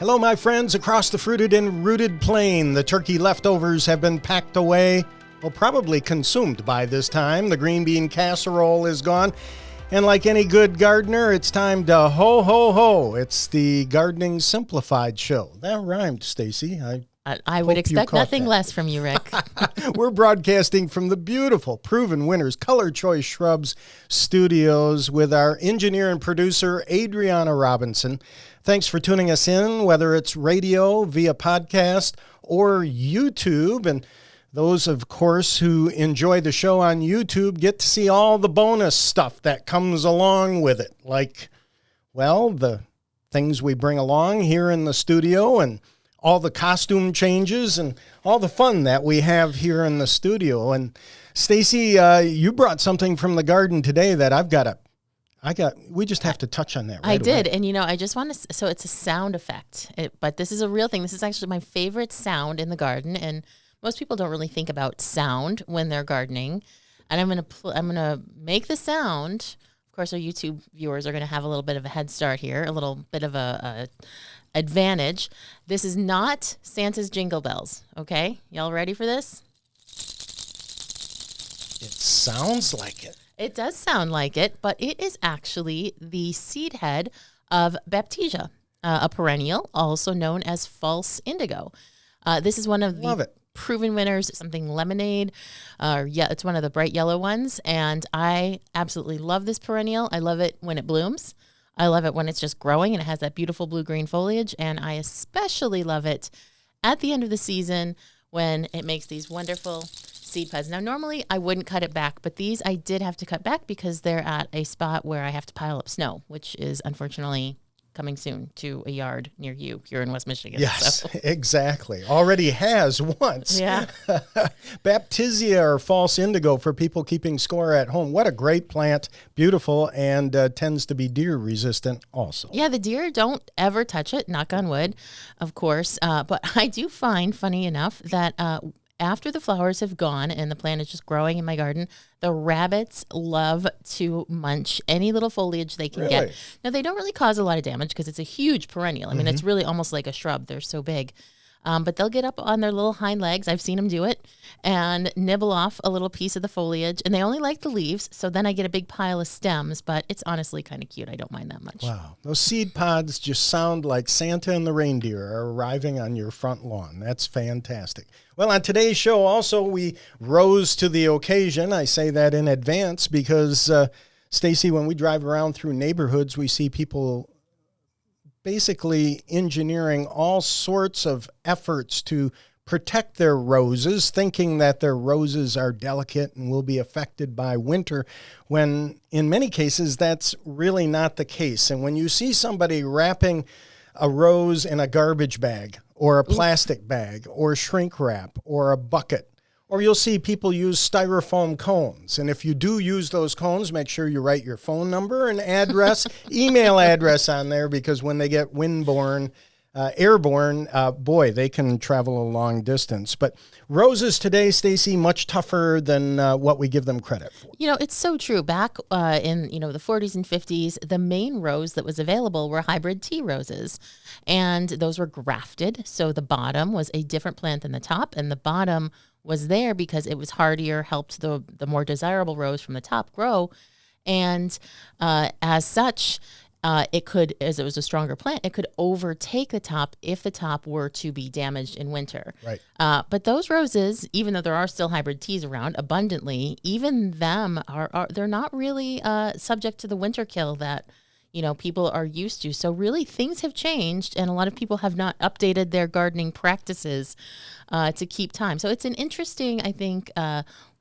Hello, my friends across the fruited and rooted plain. The turkey leftovers have been packed away, well, probably consumed by this time. The green bean casserole is gone. And like any good gardener, it's time to ho, ho, ho. It's the Gardening Simplified show. That rhymed, Stacy. I would expect nothing less from you, Rick. We're broadcasting from the beautiful Proven Winners Color Choice Shrubs studios with our engineer and producer, Adriana Robinson. Thanks for tuning us in, whether it's radio, via podcast, or YouTube. And those, of course, who enjoy the show on YouTube get to see all the bonus stuff that comes along with it. Like, well, the things we bring along here in the studio and all the costume changes and all the fun that we have here in the studio. And Stacy, you brought something from the garden today that we just have to touch on that right I did. away. And, I just want to, so it's a sound effect, but this is a real thing. This is actually my favorite sound in the garden. And most people don't really think about sound when they're gardening. And I'm going to make the sound. Of course, our YouTube viewers are going to have a little bit of a head start here, a little bit of a advantage. This is not Santa's Jingle Bells, okay? Y'all ready for this? It sounds like it. It does sound like it, but it is actually the seed head of Baptisia, a perennial, also known as false indigo. This is one of the proven winners, something lemonade. It's one of the bright yellow ones, and I absolutely love this perennial. I love it when it blooms. I love it when it's just growing and it has that beautiful blue-green foliage, and I especially love it at the end of the season when it makes these wonderful seed pods. Now, normally I wouldn't cut it back, but these I did have to cut back because they're at a spot where I have to pile up snow, which is unfortunately coming soon to a yard near you here in West Michigan. Yes, exactly. Already has once. Yeah. Baptisia or false indigo for people keeping score at home. What a great plant. Beautiful, and tends to be deer resistant also. Yeah, the deer don't ever touch it, knock on wood, of course. But I do find, funny enough, that after the flowers have gone and the plant is just growing in my garden, the rabbits love to munch any little foliage they can get. Now, they don't really cause a lot of damage because it's a huge perennial. I mean, it's really almost like a shrub. They're so big. But they'll get up on their little hind legs. I've seen them do it and nibble off a little piece of the foliage. And they only like the leaves. So then I get a big pile of stems. But it's honestly kind of cute. I don't mind that much. Wow. Those seed pods just sound like Santa and the reindeer are arriving on your front lawn. That's fantastic. Well, on today's show, also, we rose to the occasion. I say that in advance because, Stacy, when we drive around through neighborhoods, we see people basically engineering all sorts of efforts to protect their roses, thinking that their roses are delicate and will be affected by winter, when in many cases that's really not the case. And when you see somebody wrapping a rose in a garbage bag or a plastic bag or shrink wrap or a bucket, or you'll see people use styrofoam cones. And if you do use those cones, make sure you write your phone number and address, email address on there, because when they get airborne, boy, they can travel a long distance. But roses today, Stacy, much tougher than what we give them credit for. It's so true. Back in, the 40s and 50s, the main rose that was available were hybrid tea roses. And those were grafted. So the bottom was a different plant than the top. And the bottom was there because it was hardier, helped the more desirable rose from the top grow. And as such, it could, as it was a stronger plant, it could overtake the top if the top were to be damaged in winter. Right. But those roses, even though there are still hybrid teas around abundantly, even them they're not really subject to the winter kill that people are used to. So really things have changed, and a lot of people have not updated their gardening practices to keep time. So it's an interesting, I think,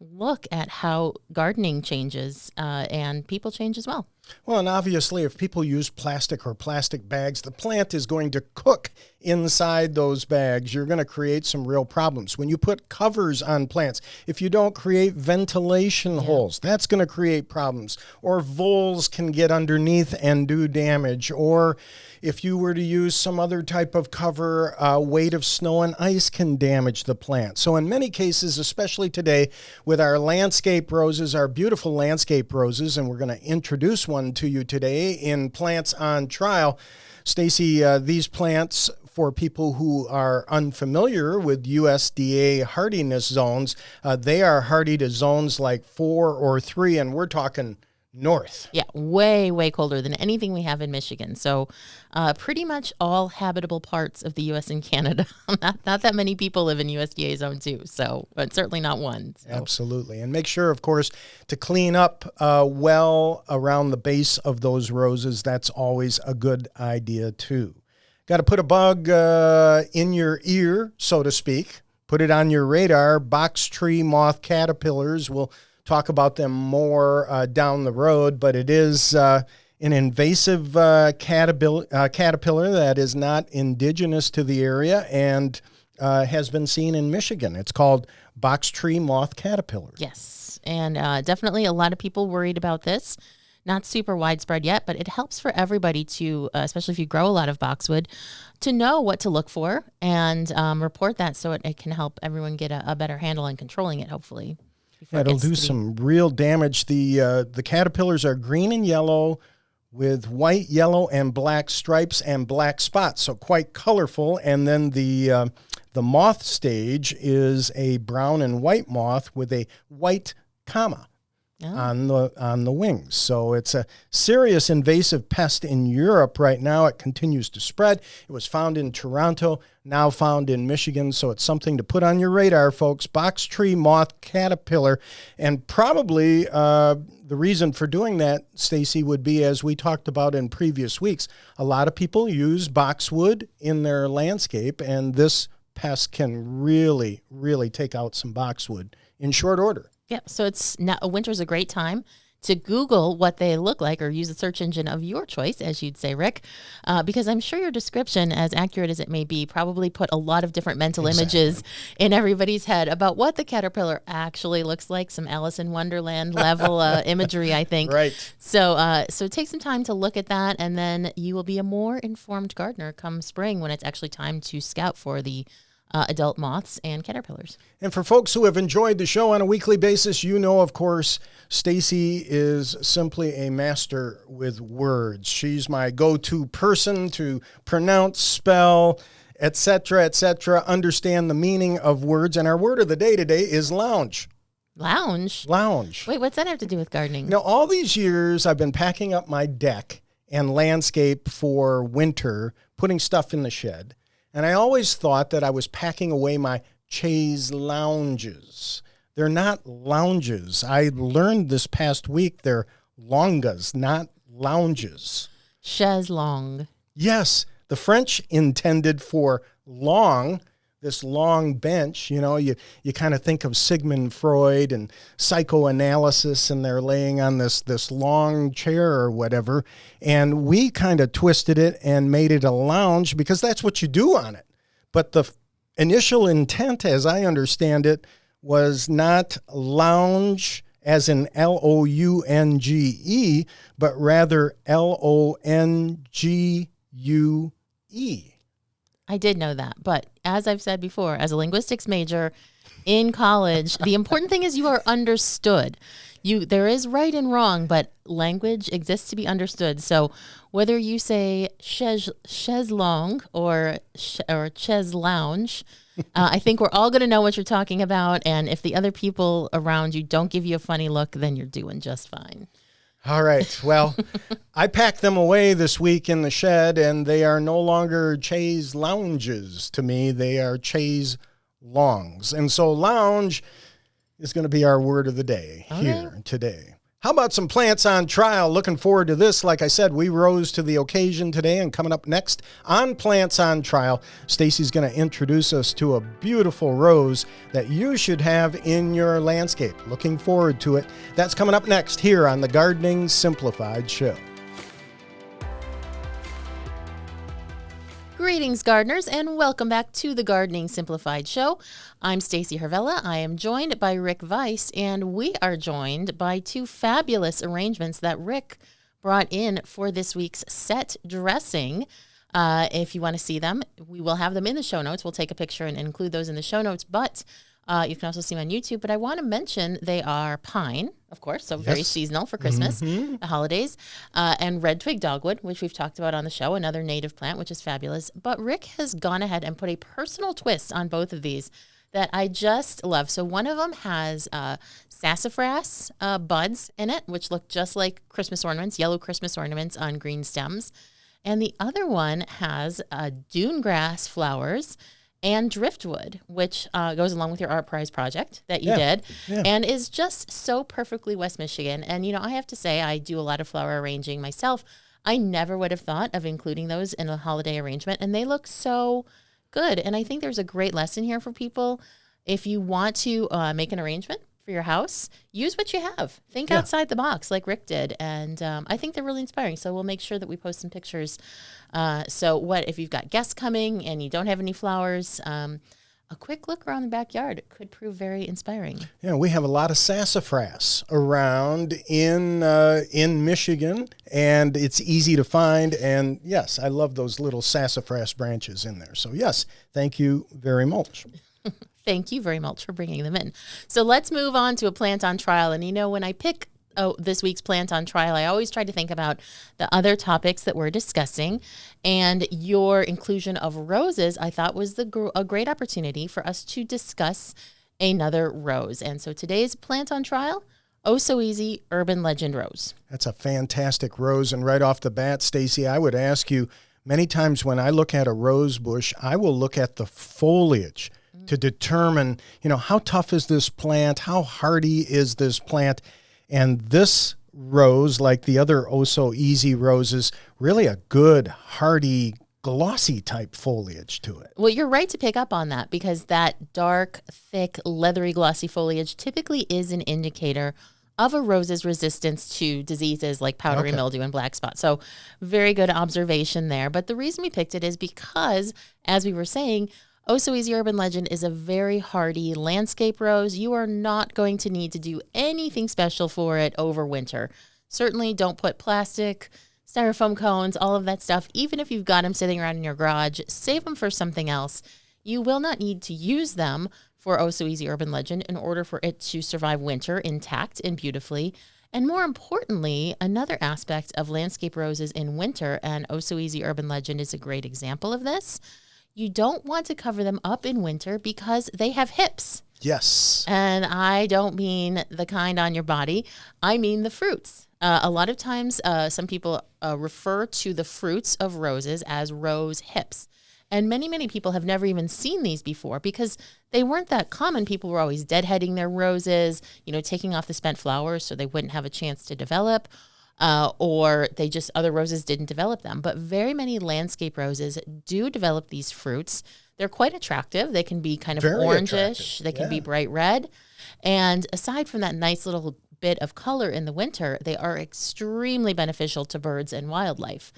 look at how gardening changes and people change as well. Well, and obviously, if people use plastic or plastic bags, the plant is going to cook inside those bags. You're going to create some real problems. When you put covers on plants, if you don't create ventilation holes, that's going to create problems. Or voles can get underneath and do damage. Or if you were to use some other type of cover, weight of snow and ice can damage the plant. So in many cases, especially today, with our landscape roses, our beautiful landscape roses, and we're going to introduce one to you today in Plants on Trial. Stacy, these plants for people who are unfamiliar with USDA hardiness zones, they are hardy to zones like 4 or 3, and we're talking north. Yeah, way, way colder than anything we have in Michigan. So pretty much all habitable parts of the U.S. and Canada. Not that many people live in USDA Zone 2, so but certainly not one. So. Absolutely. And make sure, of course, to clean up well around the base of those roses. That's always a good idea, too. Got to put a bug in your ear, so to speak. Put it on your radar. Box tree moth caterpillars. We'll talk about them more down the road, but it is an invasive caterpillar that is not indigenous to the area and has been seen in Michigan. It's called box tree moth caterpillar. Yes, and definitely a lot of people worried about this. Not super widespread yet, but it helps for everybody to, especially if you grow a lot of boxwood, to know what to look for and report that so it can help everyone get a better handle on controlling it, hopefully. It'll do some real damage. The caterpillars are green and yellow with white, yellow, and black stripes and black spots, so quite colorful. And then the moth stage is a brown and white moth with a white comma on the wings. So it's a serious invasive pest in Europe right now. It continues to spread. It was found in Toronto, now found in Michigan. So it's something to put on your radar, folks. Box tree moth caterpillar. And probably the reason for doing that, Stacy, would be, as we talked about in previous weeks, a lot of people use boxwood in their landscape, and this pest can really, really take out some boxwood in short order. Yeah, so it's not, winter's a great time to Google what they look like or use a search engine of your choice, as you'd say, Rick, because I'm sure your description, as accurate as it may be, probably put a lot of different mental images in everybody's head about what the caterpillar actually looks like, some Alice in Wonderland level imagery, I think. Right. So take some time to look at that, and then you will be a more informed gardener come spring when it's actually time to scout for the adult moths and caterpillars. And for folks who have enjoyed the show on a weekly basis, you know, of course, Stacy is simply a master with words. She's my go-to person to pronounce, spell, etc., understand the meaning of words. And our word of the day today is lounge. Lounge? Lounge. Wait, what's that have to do with gardening? Now, all these years I've been packing up my deck and landscape for winter, putting stuff in the shed. And I always thought that I was packing away my chaise lounges. They're not lounges. I learned this past week they're longas, not lounges. Chaise longue. Yes, the French intended for long, this long bench. You know, you kind of think of Sigmund Freud and psychoanalysis, and they're laying on this long chair or whatever. And we kind of twisted it and made it a lounge because that's what you do on it. But the initial intent, as I understand it, was not lounge as in Lounge, but rather Longue. I did know that, but as I've said before, as a linguistics major in college, the important thing is you are understood. There is right and wrong, but language exists to be understood. So whether you say chaise longue or chaise lounge, I think we're all going to know what you're talking about. And if the other people around you don't give you a funny look, then you're doing just fine. All right. Well, I packed them away this week in the shed, and they are no longer chaise lounges to me. They are chaise longs. And so lounge is going to be our word of the day here today. How about some plants on trial? Looking forward to this. Like I said, we rose to the occasion today, and coming up next on Plants on Trial, Stacy's going to introduce us to a beautiful rose that you should have in your landscape. Looking forward to it. That's coming up next here on the Gardening Simplified Show. Greetings, gardeners, and welcome back to the Gardening Simplified Show. I'm Stacy Hervella. I am joined by Rick Weiss, and we are joined by two fabulous arrangements that Rick brought in for this week's set dressing. If you want to see them, we will have them in the show notes. We'll take a picture and include those in the show notes. But You can also see them on YouTube, but I want to mention they are pine, of course, so very seasonal for Christmas, the holidays, and red twig dogwood, which we've talked about on the show, another native plant, which is fabulous. But Rick has gone ahead and put a personal twist on both of these that I just love. So one of them has sassafras buds in it, which look just like Christmas ornaments, yellow Christmas ornaments on green stems. And the other one has dune grass flowers and driftwood, which goes along with your art prize project that you did, and is just so perfectly West Michigan. And, you know, I have to say, I do a lot of flower arranging myself. I never would have thought of including those in a holiday arrangement, and they look so good. And I think there's a great lesson here for people. If you want to make an arrangement for your house, use what you have. Think outside the box like Rick did. And I think they're really inspiring. So we'll make sure that we post some pictures. So what if you've got guests coming and you don't have any flowers, a quick look around the backyard could prove very inspiring. Yeah, we have a lot of sassafras around in Michigan, and it's easy to find. And yes, I love those little sassafras branches in there. So yes, thank you very much. Thank you very much for bringing them in. So let's move on to a plant on trial. And you know, when I pick this week's plant on trial, I always try to think about the other topics that we're discussing. And your inclusion of roses, I thought, was a great opportunity for us to discuss another rose. And so today's plant on trial, Oh So Easy Urban Legend Rose. That's a fantastic rose. And right off the bat, Stacy, I would ask you, many times when I look at a rose bush, I will look at the foliage to determine, you know, how tough is this plant? How hardy is this plant? And this rose, like the other Oh So Easy roses, really a good, hardy, glossy type foliage to it. Well, you're right to pick up on that because that dark, thick, leathery, glossy foliage typically is an indicator of a rose's resistance to diseases like powdery mildew and black spot. So very good observation there. But the reason we picked it is because, as we were saying, Oh So Easy Urban Legend is a very hardy landscape rose. You are not going to need to do anything special for it over winter. Certainly don't put plastic, styrofoam cones, all of that stuff. Even if you've got them sitting around in your garage, save them for something else. You will not need to use them for Oh So Easy Urban Legend in order for it to survive winter intact and beautifully. And more importantly, another aspect of landscape roses in winter, and Oh So Easy Urban Legend is a great example of this, you don't want to cover them up in winter because they have hips. Yes. And I don't mean the kind on your body. I mean the fruits. A lot of times, some people refer to the fruits of roses as rose hips. And many, many people have never even seen these before because they weren't that common. People were always deadheading their roses, you know, taking off the spent flowers so they wouldn't have a chance to develop. Or other roses didn't develop them. But very many landscape roses do develop these fruits. They're quite attractive. They can be kind of Very orangish. attractive. They can be bright red. And aside from that nice little bit of color in the winter, they are extremely beneficial to birds and wildlife.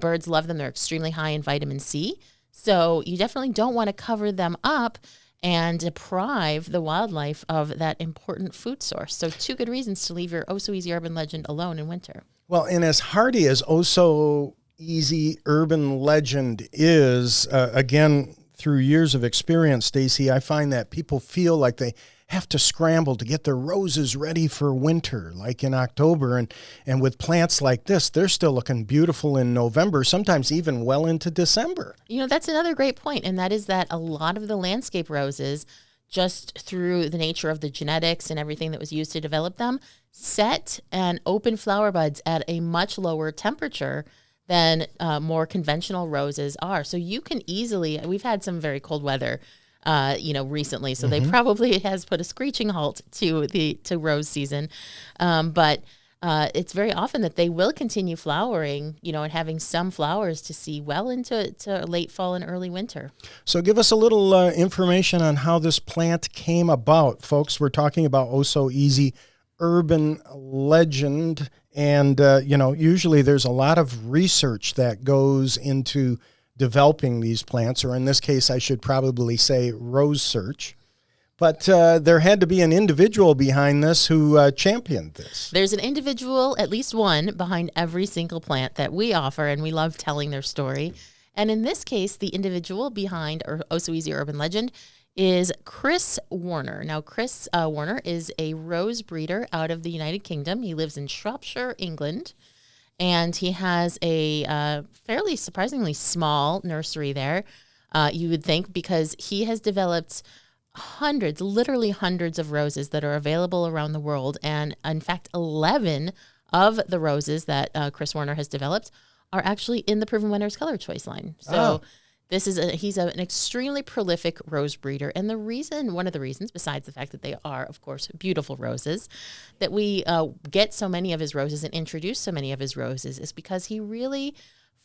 Birds love them. They're extremely high in vitamin C. So you definitely don't want to cover them up and deprive the wildlife of that important food source. So 2 good reasons to leave your Oh So Easy Urban Legend alone in winter. Well, and as hardy as Oh So Easy Urban Legend is, again, through years of experience, Stacy, I find that people feel like they have to scramble to get their roses ready for winter, like in October. And with plants like this, they're still looking beautiful in November, sometimes even well into December. You know, that's another great point, and that is that a lot of the landscape roses, just through the nature of the genetics and everything that was used to develop them, set and open flower buds at a much lower temperature than more conventional roses are. So you can easily, we've had some very cold weather recently. So they probably has put a screeching halt to rose season. But it's very often that they will continue flowering, and having some flowers to see well into late fall and early winter. So give us a little information on how this plant came about. Folks, we're talking about Oh So Easy Urban Legend. And, usually there's a lot of research that goes into developing these plants, or in this case, I should probably say rose search. But there had to be an individual behind this who championed this. There's an individual, at least one, behind every single plant that we offer, and we love telling their story. And in this case, the individual behind Oh So Easy Urban Legend is Chris Warner. Now, Chris Warner is a rose breeder out of the United Kingdom. He lives in Shropshire, England, and he has a fairly surprisingly small nursery there. You would think, because he has developed hundreds, literally hundreds of roses that are available around the world. And in fact, 11 of the roses that Chris Warner has developed are actually in the Proven Winners Color Choice line. So he's an extremely prolific rose breeder. And one of the reasons, besides the fact that they are, of course, beautiful roses, that we get so many of his roses and introduce so many of his roses is because he really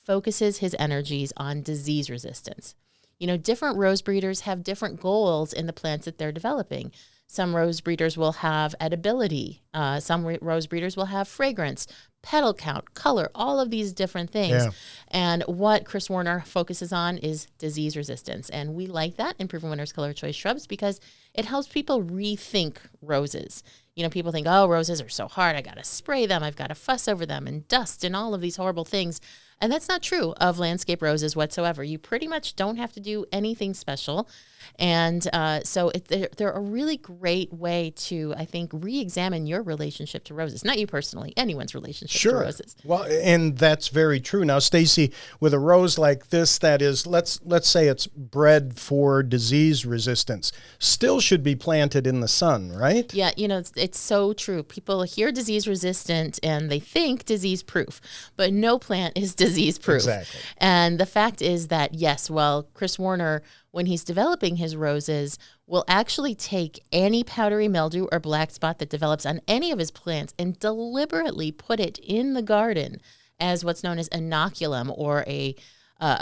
focuses his energies on disease resistance. You know, different rose breeders have different goals in the plants that they're developing. Some rose breeders will have edibility. Some rose breeders will have fragrance, petal count, color, all of these different things. Yeah. And what Chris Warner focuses on is disease resistance. And we like that in Proven Winners Color Choice Shrubs because it helps people rethink roses. You know, people think, oh, roses are so hard. I got to spray them. I've got to fuss over them and dust and all of these horrible things. And that's not true of landscape roses whatsoever. You pretty much don't have to do anything special. And so they're a really great way to, I think, re-examine your relationship to roses. Not you personally, anyone's relationship to roses. Well, and that's very true. Now, Stacy, with a rose like this that is, let's say it's bred for disease resistance, still should be planted in the sun, right? Yeah, you know, it's so true. People hear disease resistant and they think disease proof, but no plant is disease proof. Exactly. And the fact is that, yes, well, Chris Warner, when he's developing his roses, will actually take any powdery mildew or black spot that develops on any of his plants and deliberately put it in the garden as what's known as inoculum, or a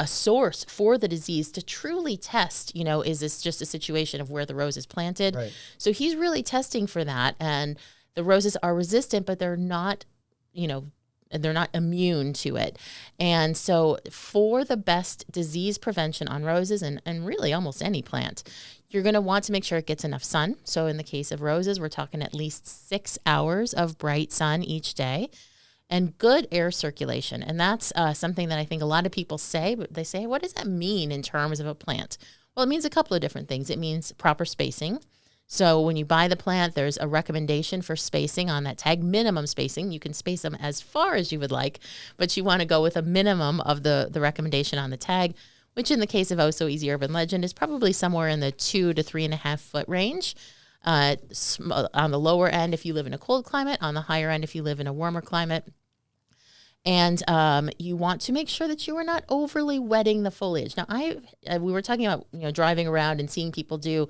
source for the disease, to truly test, you know, is this just a situation of where the rose is planted? Right. So he's really testing for that. And the roses are resistant, but they're not, you know, they're not immune to it. And so for the best disease prevention on roses and really almost any plant, you're going to want to make sure it gets enough sun. So in the case of roses, we're talking at least 6 hours of bright sun each day and good air circulation. And that's something that I think a lot of people say, but they say, what does that mean in terms of a plant? Well, it means a couple of different things. It means proper spacing. So when you buy the plant, there's a recommendation for spacing on that tag, minimum spacing. You can space them as far as you would like, but you want to go with a minimum of the recommendation on the tag, which in the case of Oh So Easy Urban Legend is probably somewhere in the 2 to 3.5 foot range. On the lower end, if you live in a cold climate, on the higher end, if you live in a warmer climate. And you want to make sure that you are not overly wetting the foliage. Now, we were talking about, you know, driving around and seeing people do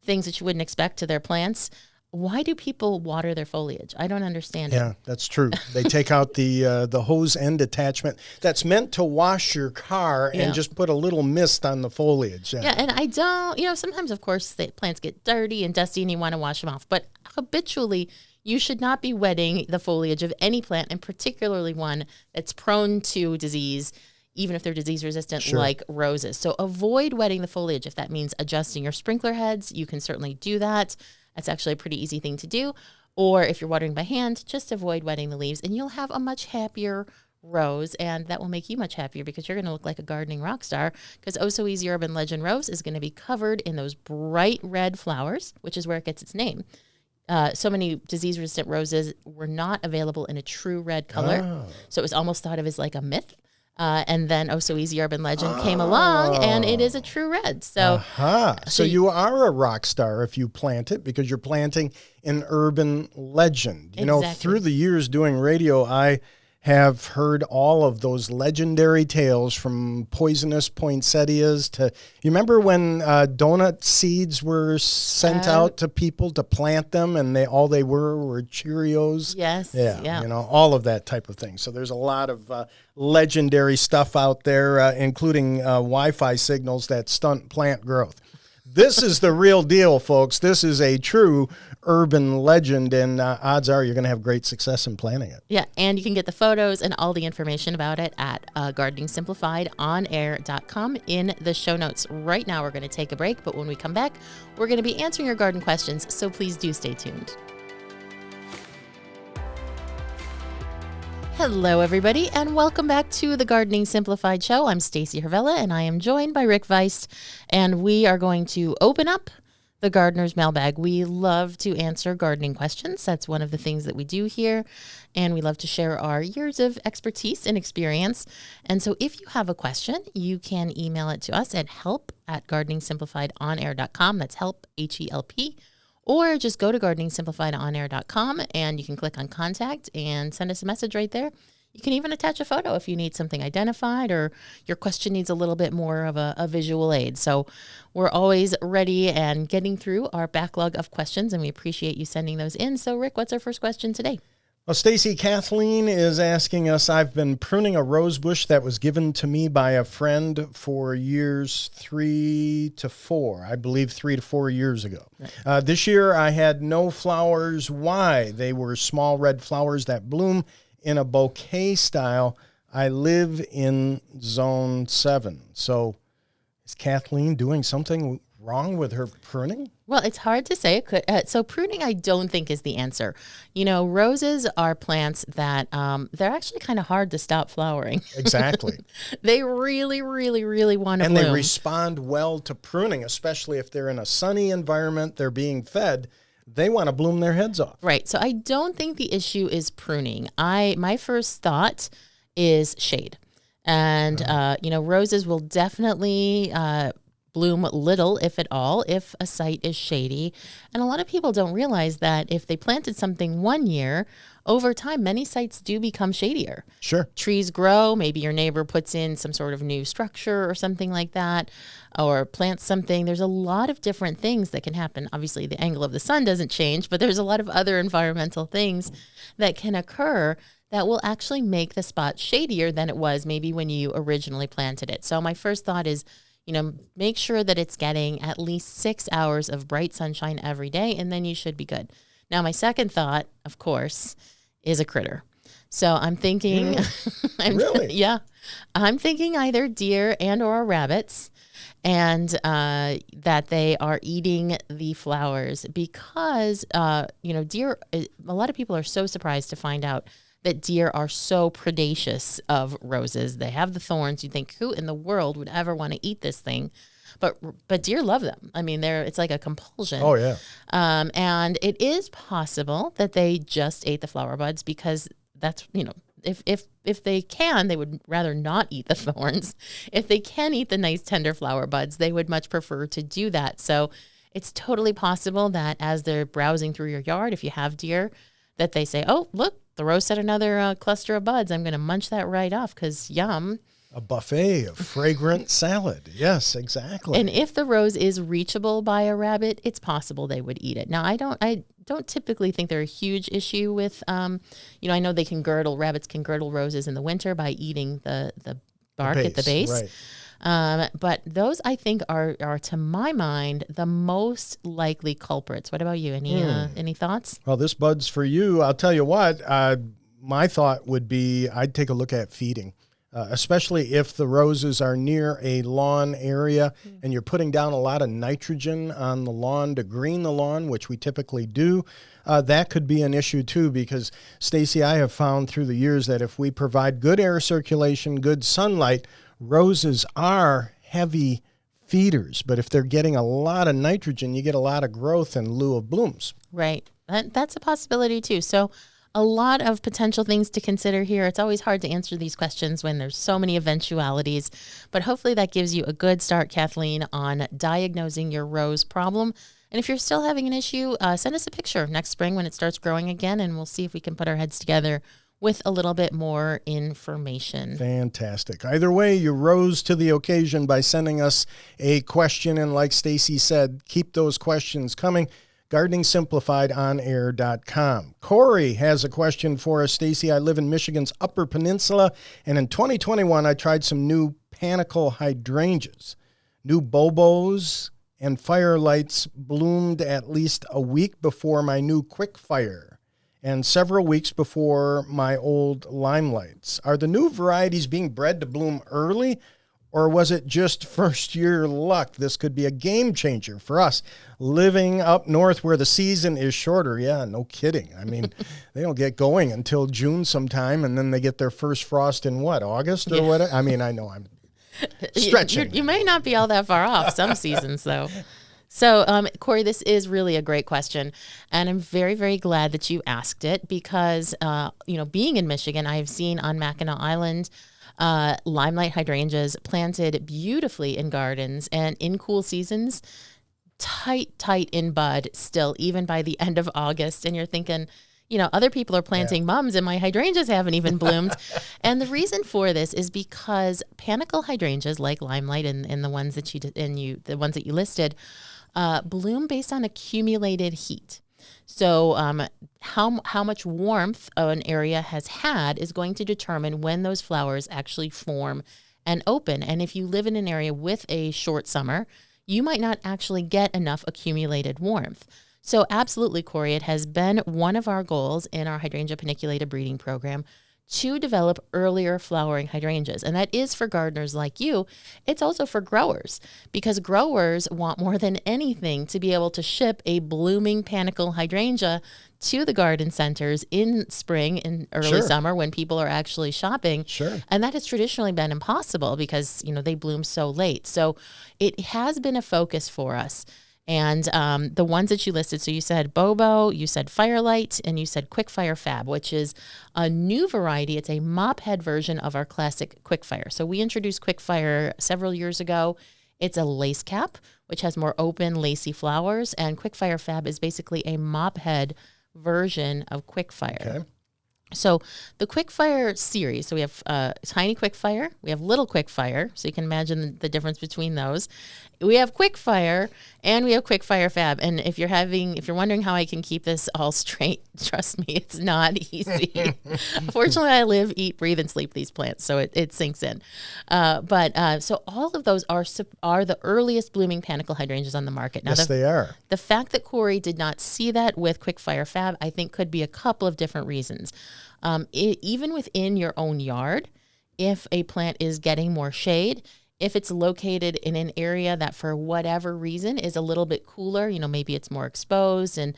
things that you wouldn't expect to their plants. Why do people water their foliage? I don't understand it. Yeah, that's true. They take out the hose end attachment that's meant to wash your car and just put a little mist on the foliage. Yeah, and I don't, you know, sometimes, of course, the plants get dirty and dusty and you want to wash them off. But habitually, you should not be wetting the foliage of any plant, and particularly one that's prone to disease, even if they're disease resistant, like roses. So avoid wetting the foliage. If that means adjusting your sprinkler heads, you can certainly do that. That's actually a pretty easy thing to do. Or if you're watering by hand, just avoid wetting the leaves and you'll have a much happier rose, and that will make you much happier because you're going to look like a gardening rock star, because Oh So Easy Urban Legend Rose is going to be covered in those bright red flowers, which is where it gets its name. So many disease-resistant roses were not available in a true red color, so it was almost thought of as like a myth. And then Oh So Easy Urban Legend came along, and it is a true red. So, so you are a rock star if you plant it, because you're planting an urban legend. You know, through the years doing radio, I have heard all of those legendary tales, from poisonous poinsettias to, you remember when donut seeds were sent out to people to plant them, and all they were Cheerios? Yes. Yeah. You know, all of that type of thing. So there's a lot of legendary stuff out there, including Wi-Fi signals that stunt plant growth. This is the real deal, folks. This is a true urban legend, and odds are you're going to have great success in planting it. Yeah, and you can get the photos and all the information about it at gardeningsimplifiedonair.com in the show notes. Right now, we're going to take a break, but when we come back, we're going to be answering your garden questions, so please do stay tuned. Hello, everybody, and welcome back to the Gardening Simplified show. I'm Stacy Hervella, and I am joined by Rick Weist, and we are going to open up the Gardener's Mailbag. We love to answer gardening questions. That's one of the things that we do here. And we love to share our years of expertise and experience. And so if you have a question, you can email it to us at help@gardeningsimplifiedonair.com. That's help, HELP. Or just go to gardeningsimplifiedonair.com and you can click on contact and send us a message right there. You can even attach a photo if you need something identified or your question needs a little bit more of a visual aid. So we're always ready and getting through our backlog of questions, and we appreciate you sending those in. So, Rick, what's our first question today? Well, Stacy, Kathleen is asking us, I've been pruning a rose bush that was given to me by a friend for years 3 to 4, I believe 3 to 4 years ago. Right. This year I had no flowers. Why? They were small red flowers that bloom in a bouquet style. I live in zone 7. So is Kathleen doing something wrong with her pruning? Well, it's hard to say. It could. So pruning, I don't think, is the answer. You know, roses are plants that they're actually kind of hard to stop flowering. Exactly. They really, really, really want to bloom. And they respond well to pruning, especially if they're in a sunny environment, they're being fed. They want to bloom their heads off. Right. So I don't think the issue is pruning. My first thought is shade. And, you know, roses will definitely bloom little, if at all, if a site is shady. And a lot of people don't realize that if they planted something one year, over time, many sites do become shadier. Sure. Trees grow. Maybe your neighbor puts in some sort of new structure or something like that, or plants something. There's a lot of different things that can happen. Obviously, the angle of the sun doesn't change, but there's a lot of other environmental things that can occur that will actually make the spot shadier than it was maybe when you originally planted it. So my first thought is, you know, make sure that it's getting at least 6 hours of bright sunshine every day, and then you should be good. Now, my second thought, of course, is a critter. So I'm thinking, Really? Yeah, I'm thinking either deer and or rabbits, and that they are eating the flowers because, you know, deer, a lot of people are so surprised to find out that deer are so predacious of roses. They have the thorns. You think, who in the world would ever want to eat this thing? But deer love them. I mean, it's like a compulsion. Oh, yeah. And it is possible that they just ate the flower buds because that's, you know, if they can, they would rather not eat the thorns. If they can eat the nice tender flower buds, they would much prefer to do that. So it's totally possible that as they're browsing through your yard, if you have deer, that they say, oh, look, the rose set another cluster of buds. I'm going to munch that right off because yum. A buffet of fragrant salad. Yes, exactly. And if the rose is reachable by a rabbit, it's possible they would eat it. Now, I don't typically think they're a huge issue with, you know, I know rabbits can girdle roses in the winter by eating the bark at the base. Right. But those, I think, are to my mind the most likely culprits. What about you? Any thoughts? Well, this bud's for you. I'll tell you what. My thought would be I'd take a look at feeding, especially if the roses are near a lawn area and you're putting down a lot of nitrogen on the lawn to green the lawn, which we typically do. That could be an issue too, because Stacy, I have found through the years that if we provide good air circulation, good sunlight, roses are heavy feeders, but if they're getting a lot of nitrogen, you get a lot of growth in lieu of blooms. Right. That's a possibility too. So a lot of potential things to consider here. It's always hard to answer these questions when there's so many eventualities, but hopefully that gives you a good start, Kathleen, on diagnosing your rose problem. And if you're still having an issue, send us a picture next spring when it starts growing again, and we'll see if we can put our heads together with a little bit more information. Fantastic. Either way, you rose to the occasion by sending us a question. And like Stacy said, keep those questions coming. GardeningSimplifiedOnAir.com. Corey has a question for us. Stacy, I live in Michigan's Upper Peninsula, and in 2021, I tried some new Panicle hydrangeas. New bobos and firelights bloomed at least a week before my new quick fire and several weeks before my old limelights. Are the new varieties being bred to bloom early, or was it just first-year luck? This could be a game changer for us living up north where the season is shorter. Yeah, no kidding. I mean, they don't get going until June sometime, and then they get their first frost in what, August or what? I mean, I know I'm stretching. You may not be all that far off some seasons, though. So, Corey, this is really a great question, and I'm very, very glad that you asked it because, being in Michigan, I've seen on Mackinac Island limelight hydrangeas planted beautifully in gardens and in cool seasons, tight in bud still, even by the end of August. And you're thinking, other people are planting mums and my hydrangeas haven't even bloomed. And the reason for this is because panicle hydrangeas, like limelight and the ones that the ones that you listed, bloom based on accumulated heat. So how much warmth an area has had is going to determine when those flowers actually form and open. And if you live in an area with a short summer, you might not actually get enough accumulated warmth. So absolutely, Corey, it has been one of our goals in our hydrangea paniculata breeding program to develop earlier flowering hydrangeas. And that is for gardeners like you. It's also for growers because growers want more than anything to be able to ship a blooming panicle hydrangea to the garden centers in spring and early summer when people are actually shopping. Sure. And that has traditionally been impossible because, they bloom so late. So it has been a focus for us. And the ones that you listed, so you said Bobo, you said Firelight, and you said Quickfire Fab, which is a new variety. It's a mop head version of our classic Quickfire. So we introduced Quickfire several years ago. It's a lace cap, which has more open, lacy flowers. And Quickfire Fab is basically a mop head version of Quickfire. Okay. So the Quickfire series, so we have tiny Quickfire, we have little Quickfire, so you can imagine the difference between those. We have Quickfire and we have Quickfire Fab. And if you're wondering how I can keep this all straight, trust me, it's not easy. Fortunately, I live, eat, breathe, and sleep these plants, so it sinks in. So all of those are the earliest blooming panicle hydrangeas on the market. Now, they are. The fact that Corey did not see that with Quickfire Fab, I think could be a couple of different reasons. Even within your own yard, if a plant is getting more shade, if it's located in an area that for whatever reason is a little bit cooler, maybe it's more exposed and,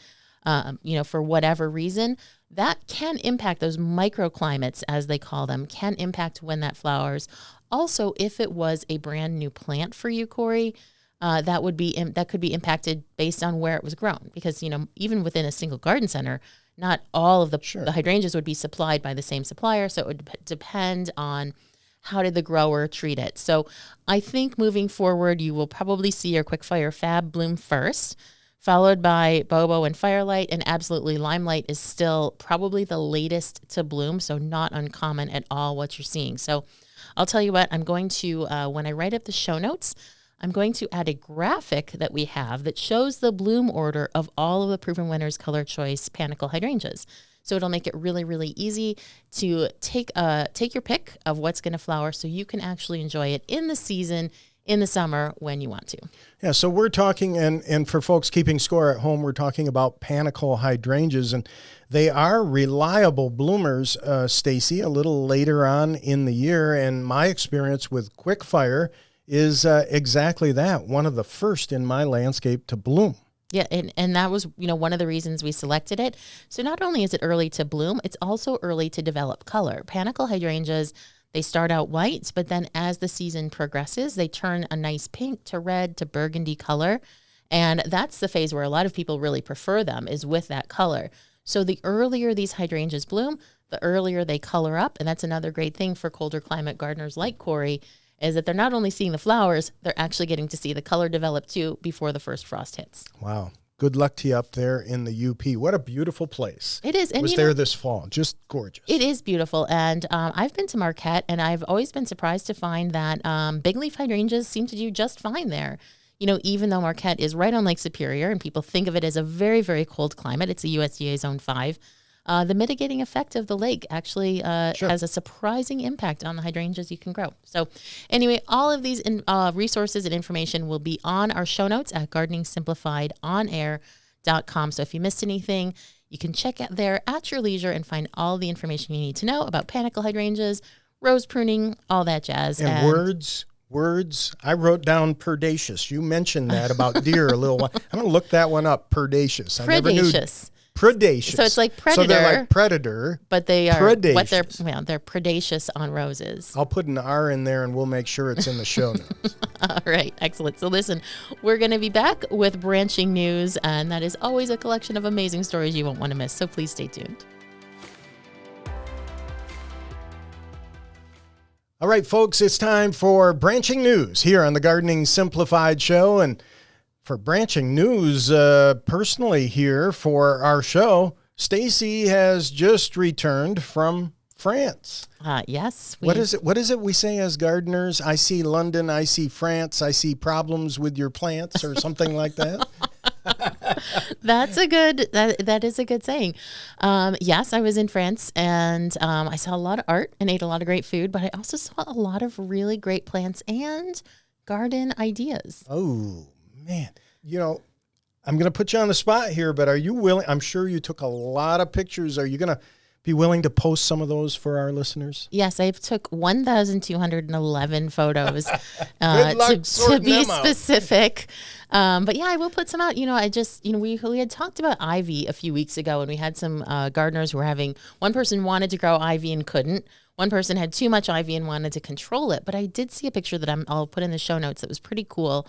for whatever reason, that can impact those microclimates, as they call them, can impact when that flowers. Also, if it was a brand new plant for you, Corey, that could be impacted based on where it was grown. Because, even within a single garden center, not all of the hydrangeas would be supplied by the same supplier. So it would depend on how did the grower treat it. So I think moving forward, you will probably see your Quickfire Fab bloom first, followed by Bobo and Firelight, and absolutely Limelight is still probably the latest to bloom, so not uncommon at all what you're seeing. So I'll tell you what, I'm going to, when I write up the show notes, I'm going to add a graphic that we have that shows the bloom order of all of the Proven Winners Color Choice Panicle hydrangeas. So it'll make it really, really easy to take your pick of what's going to flower so you can actually enjoy it in the season, in the summer when you want to. Yeah, so we're talking, and for folks keeping score at home, we're talking about panicle hydrangeas, and they are reliable bloomers, Stacy, a little later on in the year. And my experience with Quickfire is exactly that, one of the first in my landscape to bloom. Yeah, and that was, one of the reasons we selected it. So not only is it early to bloom, it's also early to develop color. Panicle hydrangeas, they start out white, but then as the season progresses, they turn a nice pink to red to burgundy color. And that's the phase where a lot of people really prefer them, is with that color. So the earlier these hydrangeas bloom, the earlier they color up. And that's another great thing for colder climate gardeners like Corey, is that they're not only seeing the flowers, they're actually getting to see the color develop too before the first frost hits. Wow. Good luck to you up there in the UP. What a beautiful place. It is. And I was there this fall. Just gorgeous. It is beautiful. And I've been to Marquette, and I've always been surprised to find that big leaf hydrangeas seem to do just fine there. Even though Marquette is right on Lake Superior and people think of it as a very, very cold climate, it's a USDA Zone 5. The mitigating effect of the lake actually has a surprising impact on the hydrangeas you can grow. So anyway, all of these resources and information will be on our show notes at gardeningsimplifiedonair.com. So if you missed anything, you can check out there at your leisure and find all the information you need to know about panicle hydrangeas, rose pruning, all that jazz. And words. I wrote down predaceous. You mentioned that about deer a little while. I'm going to look that one up, predaceous. Predaceous. Predaceous. So it's like predator. So they're like predator, but they are predaceous. they're predaceous on roses. I'll put an R in there and we'll make sure it's in the show notes. All right, excellent. So listen, we're going to be back with branching news, and that is always a collection of amazing stories you won't want to miss. So please stay tuned. All right, folks, it's time for branching news here on the Gardening Simplified show. And for branching news, personally here for our show, Stacy has just returned from France. Yes. What is it we say as gardeners? I see London, I see France, I see problems with your plants or something like that. That is a good saying. Yes, I was in France, and I saw a lot of art and ate a lot of great food, but I also saw a lot of really great plants and garden ideas. Oh, man. You know, I'm going to put you on the spot here, but are you willing? I'm sure you took a lot of pictures. Are you going to be willing to post some of those for our listeners? Yes, I took 1,211 photos to be specific. But yeah, I will put some out. You know, we had talked about ivy a few weeks ago, and we had some gardeners who were having, one person wanted to grow ivy and couldn't. One person had too much ivy and wanted to control it. But I did see a picture that I'll put in the show notes that was pretty cool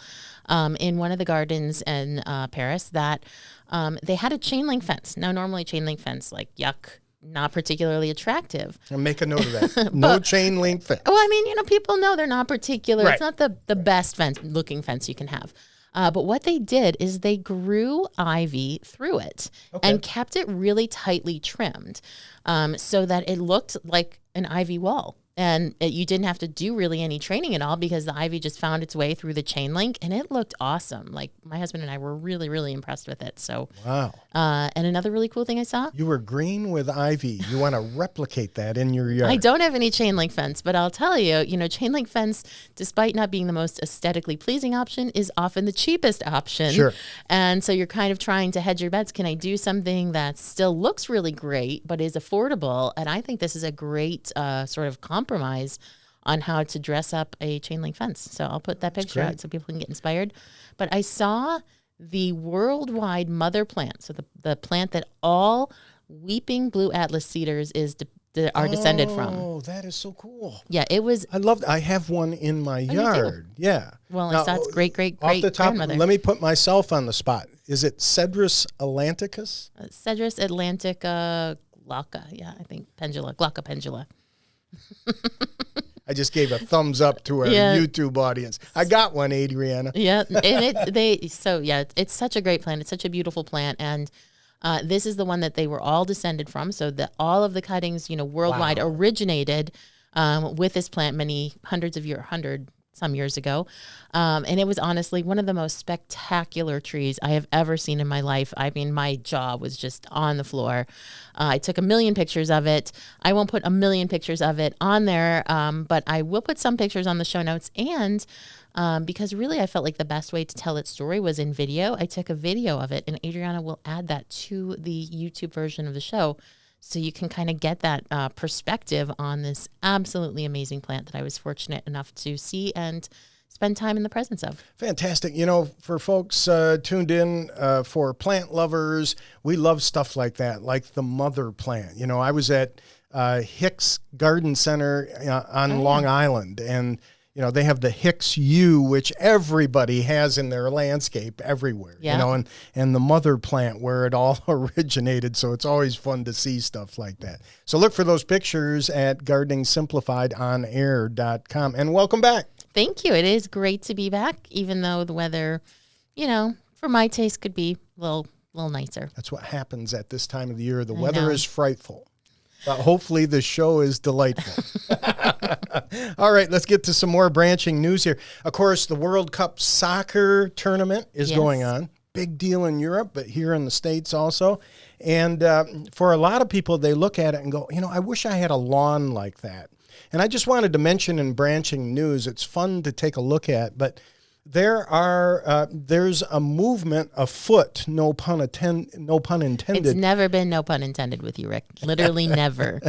in one of the gardens in Paris that they had a chain link fence. Now, normally chain link fence, like yuck, not particularly attractive. I'll make a note of that. No chain link fence. Well, I mean, you know, people know they're not particular. Right. It's not the best looking fence you can have. But what they did is they grew ivy through it and kept it really tightly trimmed so that it looked like an ivy wall. And you didn't have to do really any training at all because the ivy just found its way through the chain link, and it looked awesome. Like, my husband and I were really, really impressed with it. So, wow. And another really cool thing I saw. You were green with ivy. You want to replicate that in your yard. I don't have any chain link fence, but I'll tell you, chain link fence, despite not being the most aesthetically pleasing option, is often the cheapest option. Sure. And so you're kind of trying to hedge your bets. Can I do something that still looks really great, but is affordable? And I think this is a great sort of compromise on how to dress up a chain link fence. So I'll put that picture out so people can get inspired. But I saw the worldwide mother plant, so the plant that all weeping blue atlas cedars are descended from. Oh, that is so cool. Yeah, it was. I have one in my yard. Yeah. Well, I saw its great off the top, grandmother. let me put myself on the spot. Is it Cedrus atlanticus? Cedrus atlantica glauca. Yeah, I think glauca pendula. I just gave a thumbs up to our YouTube audience. I got one, Adriana. Yeah, and it's such a great plant. It's such a beautiful plant, and this is the one that they were all descended from. So that all of the cuttings, worldwide originated with this plant many some years ago. And it was honestly one of the most spectacular trees I have ever seen in my life. I mean, my jaw was just on the floor. I took 1 million pictures of it. I won't put 1 million pictures of it on there, but I will put some pictures on the show notes. And because really I felt like the best way to tell its story was in video. I took a video of it, and Adriana will add that to the YouTube version of the show, so you can kind of get that perspective on this absolutely amazing plant that I was fortunate enough to see and spend time in the presence of. Fantastic. For folks tuned in, for plant lovers, we love stuff like that, like the mother plant. I was at Hicks Garden Center on Long Island, and they have the Hicks U, which everybody has in their landscape everywhere, and the mother plant where it all originated. So it's always fun to see stuff like that. So look for those pictures at gardeningsimplifiedonair.com. And welcome back. Thank you. It is great to be back, even though the weather, for my taste could be a little nicer. That's what happens at this time of the year. The weather is frightful. But hopefully the show is delightful. All right, let's get to some more branching news here. Of course, the World Cup soccer tournament is going on. Big deal in Europe, but here in the States also. And for a lot of people, they look at it and go, I wish I had a lawn like that. And I just wanted to mention in branching news, it's fun to take a look at, but there's a movement afoot, no pun intended. It's never been no pun intended with you, Rick. Literally never.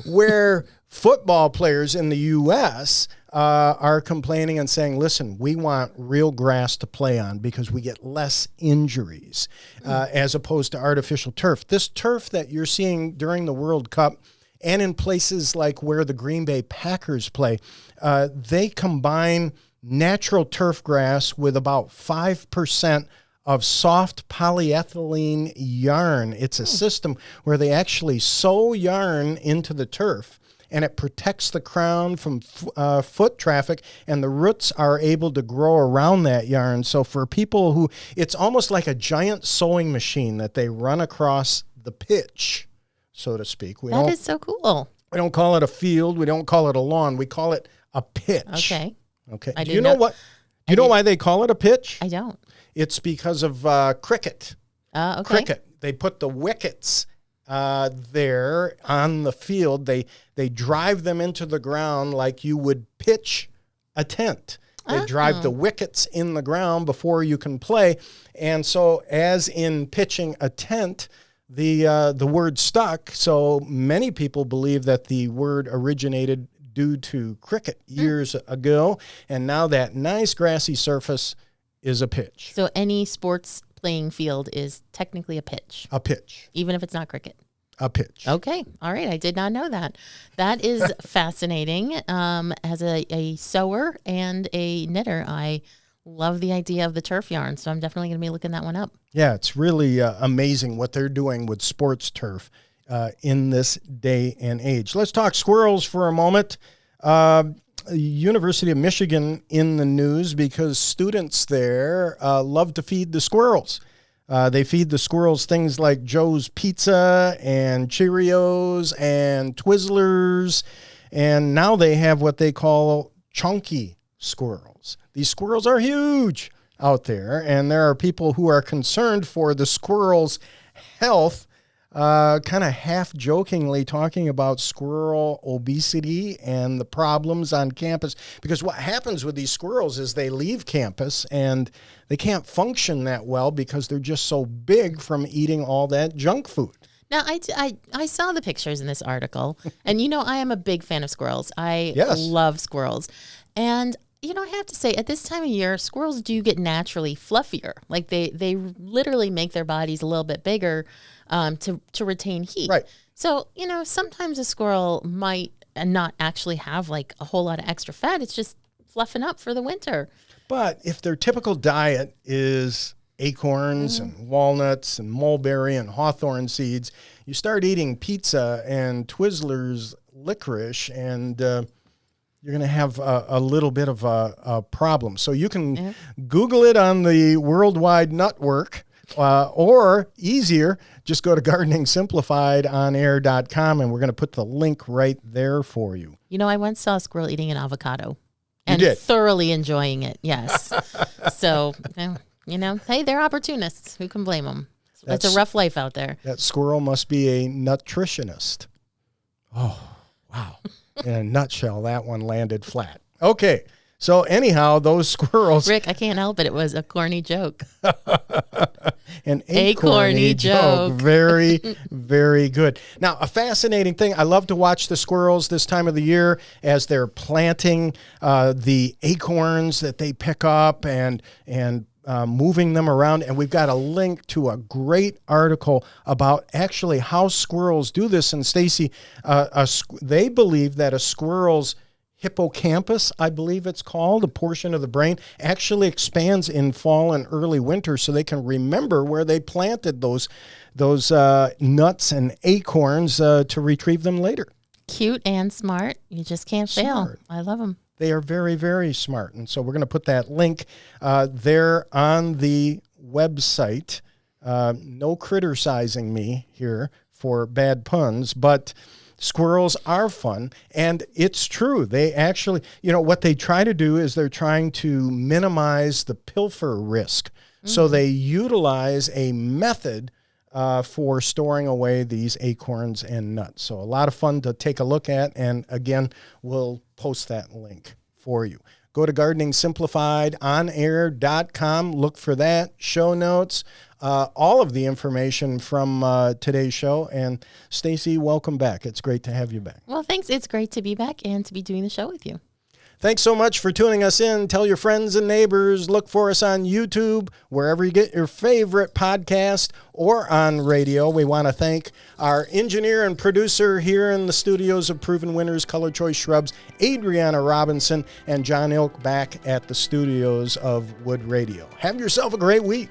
Where football players in the U.S. Are complaining and saying, listen, we want real grass to play on because we get less injuries as opposed to artificial turf. This turf that you're seeing during the World Cup and in places like where the Green Bay Packers play, they combine natural turf grass with about 5% of soft polyethylene yarn. It's a system where they actually sew yarn into the turf, and it protects the crown from foot traffic, and the roots are able to grow around that yarn. So for people who, it's almost like a giant sewing machine that they run across the pitch, so to speak. That is so cool. We don't call it a field. We don't call it a lawn. We call it a pitch. Okay. Do you know what? Do you know why they call it a pitch? I don't. It's because of cricket. Okay. Cricket. They put the wickets there on the field. They drive them into the ground like you would pitch a tent. They drive the wickets in the ground before you can play. And so as in pitching a tent, the word stuck. So many people believe that the word originated due to cricket years ago. And now that nice grassy surface is a pitch. So any sports playing field is technically a pitch. A pitch. Even if it's not cricket. A pitch. Okay. All right. I did not know that. That is fascinating. As a sewer and a knitter, I love the idea of the turf yarn. So I'm definitely going to be looking that one up. Yeah, it's really amazing what they're doing with sports turf in this day and age. Let's talk squirrels for a moment. University of Michigan in the news because students there love to feed the squirrels. They feed the squirrels things like Joe's Pizza and Cheerios and Twizzlers, and now they have what they call chunky squirrels. These squirrels are huge out there, and there are people who are concerned for the squirrels' health, kind of half-jokingly talking about squirrel obesity and the problems on campus. Because what happens with these squirrels is they leave campus and they can't function that well because they're just so big from eating all that junk food. Now, I saw the pictures in this article, and I am a big fan of squirrels. I love squirrels. And I have to say, at this time of year, squirrels do get naturally fluffier. Like they literally make their bodies a little bit bigger to retain heat. Right. So, sometimes a squirrel might not actually have like a whole lot of extra fat. It's just fluffing up for the winter. But if their typical diet is acorns and walnuts and mulberry and hawthorn seeds, you start eating pizza and Twizzlers licorice, and you're going to have a little bit of a problem. So you can Google it on the Worldwide Nutwork, or easier, just go to gardeningsimplified.onair.com, and we're going to put the link right there for you. I once saw a squirrel eating an avocado. And thoroughly enjoying it, yes. So, hey, they're opportunists. Who can blame them? It's a rough life out there. That squirrel must be a nutritionist. Oh, wow. In a nutshell, that one landed flat. Okay, so anyhow, those squirrels... Rick, I can't help it. It was a corny joke. An acorny joke. Very, very good. Now, a fascinating thing. I love to watch the squirrels this time of the year as they're planting the acorns that they pick up and moving them around. And we've got a link to a great article about actually how squirrels do this. And Stacy, they believe that a squirrel's hippocampus, I believe it's called, a portion of the brain, actually expands in fall and early winter so they can remember where they planted those nuts and acorns to retrieve them later. Cute and smart. You just can't fail. I love them. They are very, very smart. And so we're going to put that link there on the website. No criticizing me here for bad puns, but squirrels are fun, and it's true. They actually, what they try to do is they're trying to minimize the pilfer risk. Mm-hmm. So they utilize a method for storing away these acorns and nuts. So a lot of fun to take a look at, and again, we'll post that link for you. Go to Gardening Simplified onair.com. Look for that, show notes, all of the information from today's show. And Stacy, welcome back. It's great to have you back. Well, thanks. It's great to be back and to be doing the show with you. Thanks so much for tuning us in. Tell your friends and neighbors. Look for us on YouTube, wherever you get your favorite podcast, or on radio. We want to thank our engineer and producer here in the studios of Proven Winners Color Choice Shrubs, Adriana Robinson, and John Ilk back at the studios of Wood Radio. Have yourself a great week.